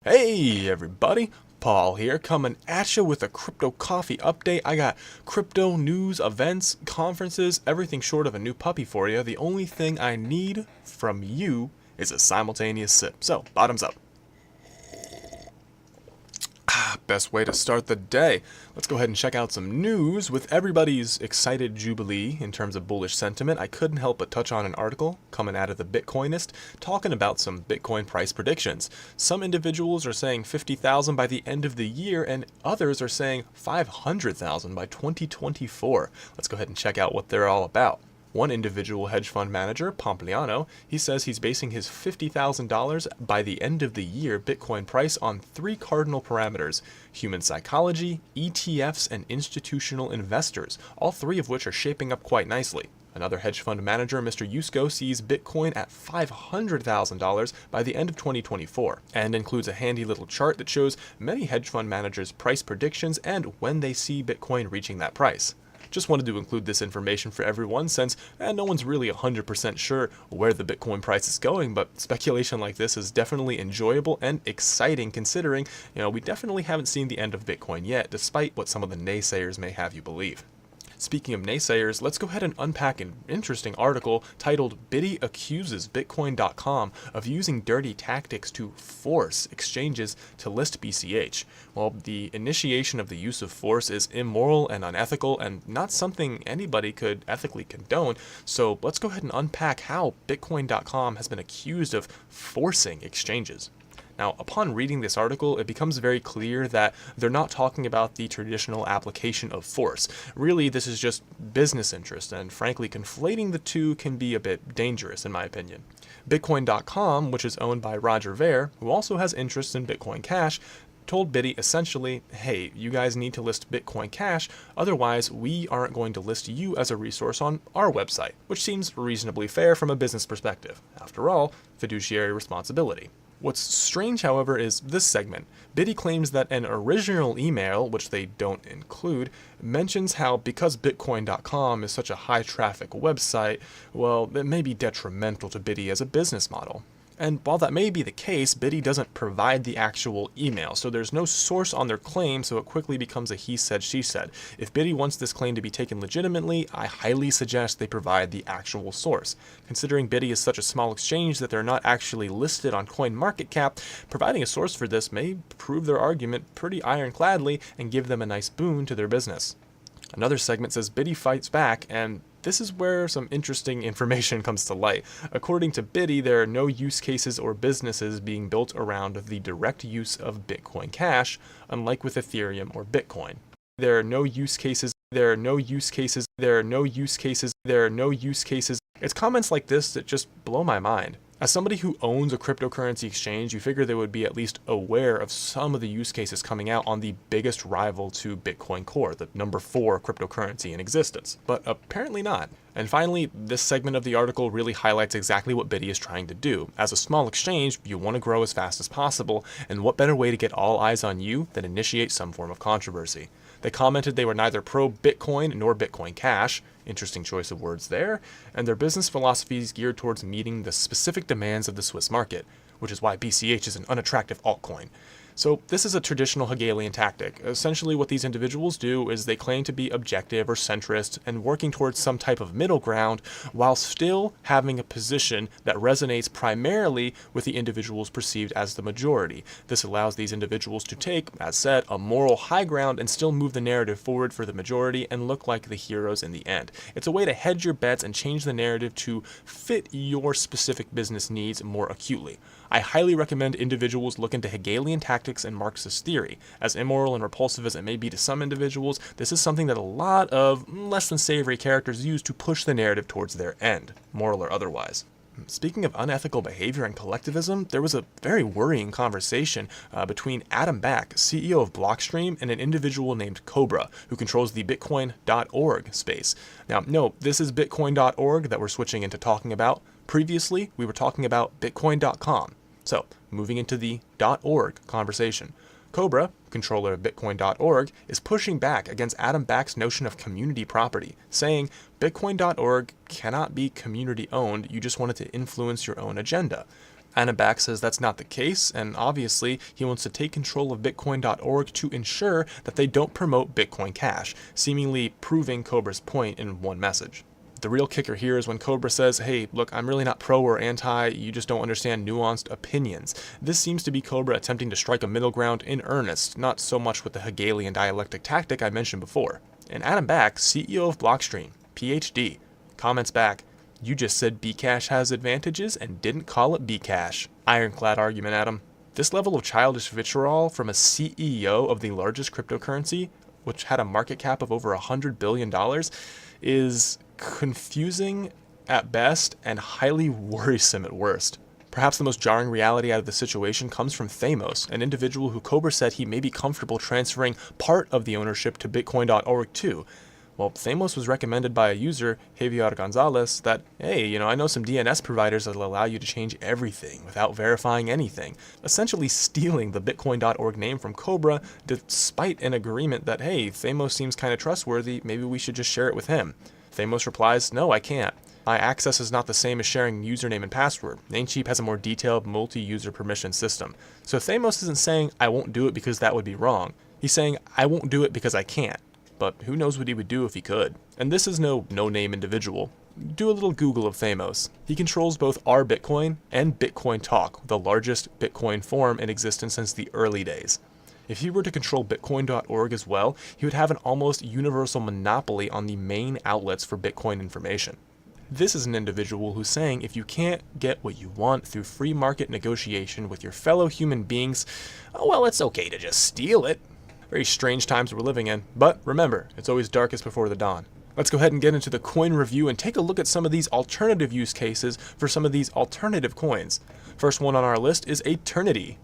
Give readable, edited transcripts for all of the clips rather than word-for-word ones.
Hey everybody, Paul here, coming at you with a crypto coffee update. I got crypto news, events, conferences, everything short of a new puppy for you. The only thing I need from you is a simultaneous sip. So, bottoms up. Best way to start the day. Let's go ahead and check out some news. With everybody's excited jubilee in terms of bullish sentiment, I couldn't help but touch on an article coming out of the Bitcoinist talking about some Bitcoin price predictions. Some individuals are saying 50,000 by the end of the year, and others are saying 500,000 by 2024. Let's go ahead and check out what they're all about. One individual hedge fund manager, Pompliano, he says he's basing his $50,000 by the end of the year Bitcoin price on three cardinal parameters: human psychology, ETFs, and institutional investors, all three of which are shaping up quite nicely. Another hedge fund manager, Mr. Yusko, sees Bitcoin at $500,000 by the end of 2024, and includes a handy little chart that shows many hedge fund managers' price predictions and when they see Bitcoin reaching that price. Just wanted to include this information for everyone since no one's really 100% sure where the Bitcoin price is going, but speculation like this is definitely enjoyable and exciting considering, we definitely haven't seen the end of Bitcoin yet, despite what some of the naysayers may have you believe. Speaking of naysayers, let's go ahead and unpack an interesting article titled "Bity Accuses Bitcoin.com of Using Dirty Tactics to Force Exchanges to List BCH." Well, the initiation of the use of force is immoral and unethical and not something anybody could ethically condone, so let's go ahead and unpack how Bitcoin.com has been accused of forcing exchanges. Now, upon reading this article, it becomes very clear that they're not talking about the traditional application of force. Really, this is just business interest, and frankly, conflating the two can be a bit dangerous in my opinion. Bitcoin.com, which is owned by Roger Ver, who also has interests in Bitcoin Cash, told Bity essentially, hey, you guys need to list Bitcoin Cash, otherwise we aren't going to list you as a resource on our website, which seems reasonably fair from a business perspective. After all, fiduciary responsibility. What's strange, however, is this segment. Bity claims that an original email, which they don't include, mentions how because Bitcoin.com is such a high traffic website, well, it may be detrimental to Bity as a business model. And while that may be the case, Bity doesn't provide the actual email, so there's no source on their claim, so it quickly becomes a he said, she said. If Bity wants this claim to be taken legitimately, I highly suggest they provide the actual source. Considering Bity is such a small exchange that they're not actually listed on CoinMarketCap, providing a source for this may prove their argument pretty ironcladly and give them a nice boon to their business. Another segment says Bity fights back, and this is where some interesting information comes to light. According to Bity, there are no use cases or businesses being built around the direct use of Bitcoin Cash, unlike with Ethereum or Bitcoin. There are no use cases. It's comments like this that just blow my mind. As somebody who owns a cryptocurrency exchange, you figure they would be at least aware of some of the use cases coming out on the biggest rival to Bitcoin Core, the number 4 cryptocurrency in existence. But apparently not. And finally, this segment of the article really highlights exactly what Bity is trying to do. As a small exchange, you want to grow as fast as possible, and what better way to get all eyes on you than initiate some form of controversy. They commented they were neither pro-Bitcoin nor Bitcoin Cash, interesting choice of words there, and their business philosophy is geared towards meeting the specific demands of the Swiss market, which is why BCH is an unattractive altcoin. So this is a traditional Hegelian tactic. Essentially what these individuals do is they claim to be objective or centrist and working towards some type of middle ground while still having a position that resonates primarily with the individuals perceived as the majority. This allows these individuals to take, as said, a moral high ground and still move the narrative forward for the majority and look like the heroes in the end. It's a way to hedge your bets and change the narrative to fit your specific business needs more acutely. I highly recommend individuals look into Hegelian tactics and Marxist theory. As immoral and repulsive as it may be to some individuals, this is something that a lot of less than savory characters use to push the narrative towards their end, moral or otherwise. Speaking of unethical behavior and collectivism, there was a very worrying conversation between Adam Back, CEO of Blockstream, and an individual named Cobra, who controls the Bitcoin.org space. Now, no, this is Bitcoin.org that we're switching into talking about. Previously, we were talking about Bitcoin.com. So, moving into the .org conversation. Cobra, controller of Bitcoin.org, is pushing back against Adam Back's notion of community property, saying Bitcoin.org cannot be community owned, you just want it to influence your own agenda. Anabak says that's not the case, and obviously he wants to take control of Bitcoin.org to ensure that they don't promote Bitcoin Cash, seemingly proving Cobra's point in one message. The real kicker here is when Cobra says, hey, look, I'm really not pro or anti, you just don't understand nuanced opinions. This seems to be Cobra attempting to strike a middle ground in earnest, not so much with the Hegelian dialectic tactic I mentioned before. And Anabak, CEO of Blockstream, PhD, comments back, you just said Bcash has advantages and didn't call it Bcash. Ironclad argument, Adam. This level of childish vitriol from a CEO of the largest cryptocurrency, which had a market cap of over $100 billion, is confusing at best and highly worrisome at worst. Perhaps the most jarring reality out of the situation comes from Thamos, an individual who Cobra said he may be comfortable transferring part of the ownership to Bitcoin.org to. Well, Thamos was recommended by a user, Javier Gonzalez, that, hey, I know some DNS providers that will allow you to change everything without verifying anything, essentially stealing the Bitcoin.org name from Cobra, despite an agreement that, hey, Thamos seems kind of trustworthy, maybe we should just share it with him. Thamos replies, no, I can't. My access is not the same as sharing username and password. Namecheap has a more detailed multi-user permission system. So Thamos isn't saying, I won't do it because that would be wrong. He's saying, I won't do it because I can't. But who knows what he would do if he could. And this is no no-name individual. Do a little Google of Thamos. He controls both our Bitcoin and Bitcoin Talk, the largest Bitcoin forum in existence since the early days. If he were to control Bitcoin.org as well, he would have an almost universal monopoly on the main outlets for Bitcoin information. This is an individual who's saying if you can't get what you want through free market negotiation with your fellow human beings, oh well, it's okay to just steal it. Very strange times we're living in, but remember, it's always darkest before the dawn. Let's go ahead and get into the coin review and take a look at some of these alternative use cases for some of these alternative coins. First one on our list is Aeternity.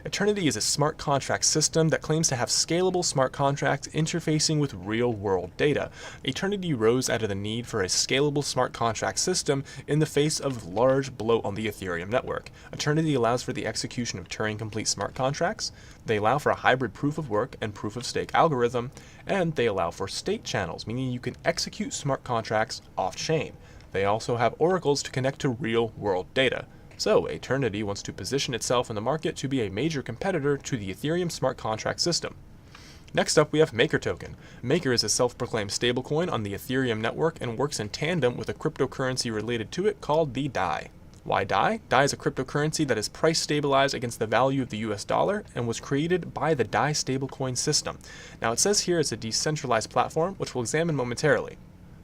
Aeternity is a smart contract system that claims to have scalable smart contracts interfacing with real-world data. Aeternity rose out of the need for a scalable smart contract system in the face of large bloat on the Ethereum network. Aeternity allows for the execution of Turing-complete smart contracts. They allow for a hybrid proof-of-work and proof-of-stake algorithm, and they allow for state channels, meaning you can execute smart contracts off-chain. They also have oracles to connect to real-world data. So, Aeternity wants to position itself in the market to be a major competitor to the Ethereum smart contract system. Next up, we have Maker Token. Maker is a self-proclaimed stablecoin on the Ethereum network and works in tandem with a cryptocurrency related to it called the DAI. Why DAI? DAI is a cryptocurrency that is price stabilized against the value of the US dollar and was created by the DAI stablecoin system. Now, it says here it's a decentralized platform, which we'll examine momentarily.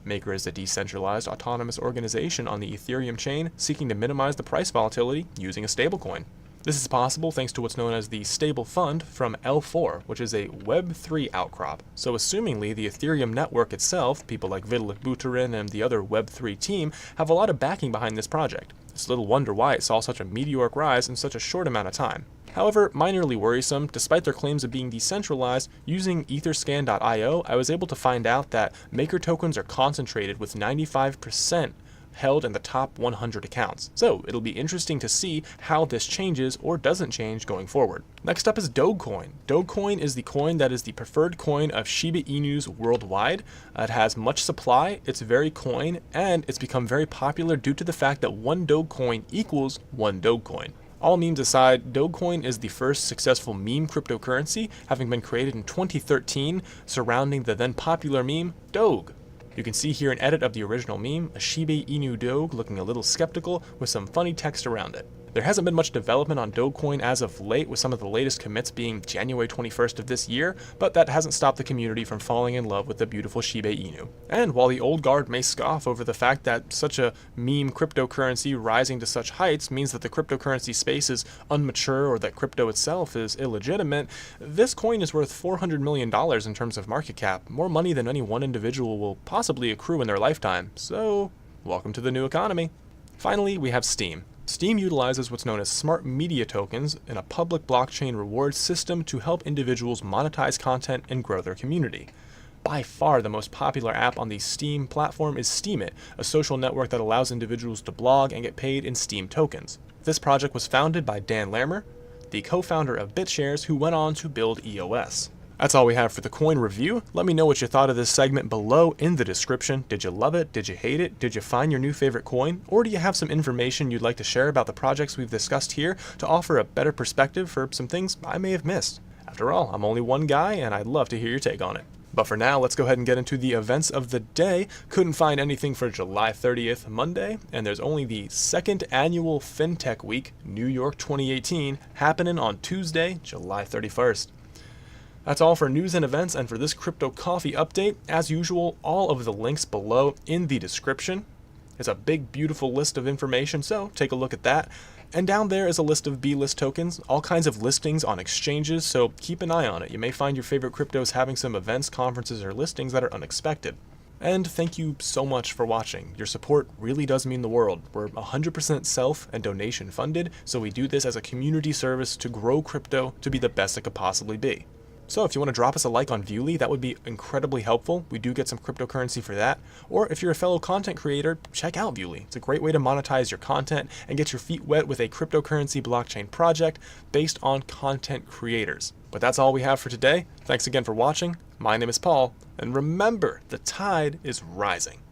Maker is a decentralized autonomous organization on the Ethereum chain seeking to minimize the price volatility using a stablecoin. This is possible thanks to what's known as the Stable Fund from L4, which is a Web3 outcrop. So assumingly the Ethereum network itself, people like Vitalik Buterin and the other Web3 team, have a lot of backing behind this project. It's little wonder why it saw such a meteoric rise in such a short amount of time. However, minorly worrisome, despite their claims of being decentralized, using etherscan.io, I was able to find out that Maker tokens are concentrated with 95% held in the top 100 accounts. So it'll be interesting to see how this changes or doesn't change going forward. Next up is Dogecoin. Dogecoin is the coin that is the preferred coin of Shiba Inus worldwide. It has much supply, it's very coin, and it's become very popular due to the fact that one Dogecoin equals one Dogecoin. All memes aside, Dogecoin is the first successful meme cryptocurrency, having been created in 2013 surrounding the then popular meme, Doge. You can see here an edit of the original meme, a Shiba Inu Doge looking a little skeptical with some funny text around it. There hasn't been much development on Dogecoin as of late, with some of the latest commits being January 21st of this year, but that hasn't stopped the community from falling in love with the beautiful Shiba Inu. And while the old guard may scoff over the fact that such a meme cryptocurrency rising to such heights means that the cryptocurrency space is unmature or that crypto itself is illegitimate, this coin is worth $400 million in terms of market cap, more money than any one individual will possibly accrue in their lifetime. So, welcome to the new economy. Finally, we have Steem. Steem utilizes what's known as smart media tokens in a public blockchain reward system to help individuals monetize content and grow their community. By far the most popular app on the Steem platform is Steemit, a social network that allows individuals to blog and get paid in Steem tokens. This project was founded by Dan Lammer, the co-founder of BitShares, who went on to build EOS. That's all we have for the coin review. Let me know what you thought of this segment below in the description. Did you love it? Did you hate it? Did you find your new favorite coin? Or do you have some information you'd like to share about the projects we've discussed here to offer a better perspective for some things I may have missed? After all, I'm only one guy and I'd love to hear your take on it. But for now, let's go ahead and get into the events of the day. Couldn't find anything for July 30th, Monday, and there's only the second annual FinTech Week, New York 2018, happening on Tuesday, July 31st. That's all for news and events, and for this Crypto Coffee update, as usual, all of the links below in the description. It's a big, beautiful list of information, so take a look at that. And down there is a list of B-list tokens, all kinds of listings on exchanges, so keep an eye on it. You may find your favorite cryptos having some events, conferences, or listings that are unexpected. And thank you so much for watching. Your support really does mean the world. We're 100% self and donation funded, so we do this as a community service to grow crypto to be the best it could possibly be. So if you want to drop us a like on Viewly, that would be incredibly helpful. We do get some cryptocurrency for that. Or if you're a fellow content creator, check out Viewly. It's a great way to monetize your content and get your feet wet with a cryptocurrency blockchain project based on content creators. But that's all we have for today. Thanks again for watching. My name is Paul, and remember, the tide is rising.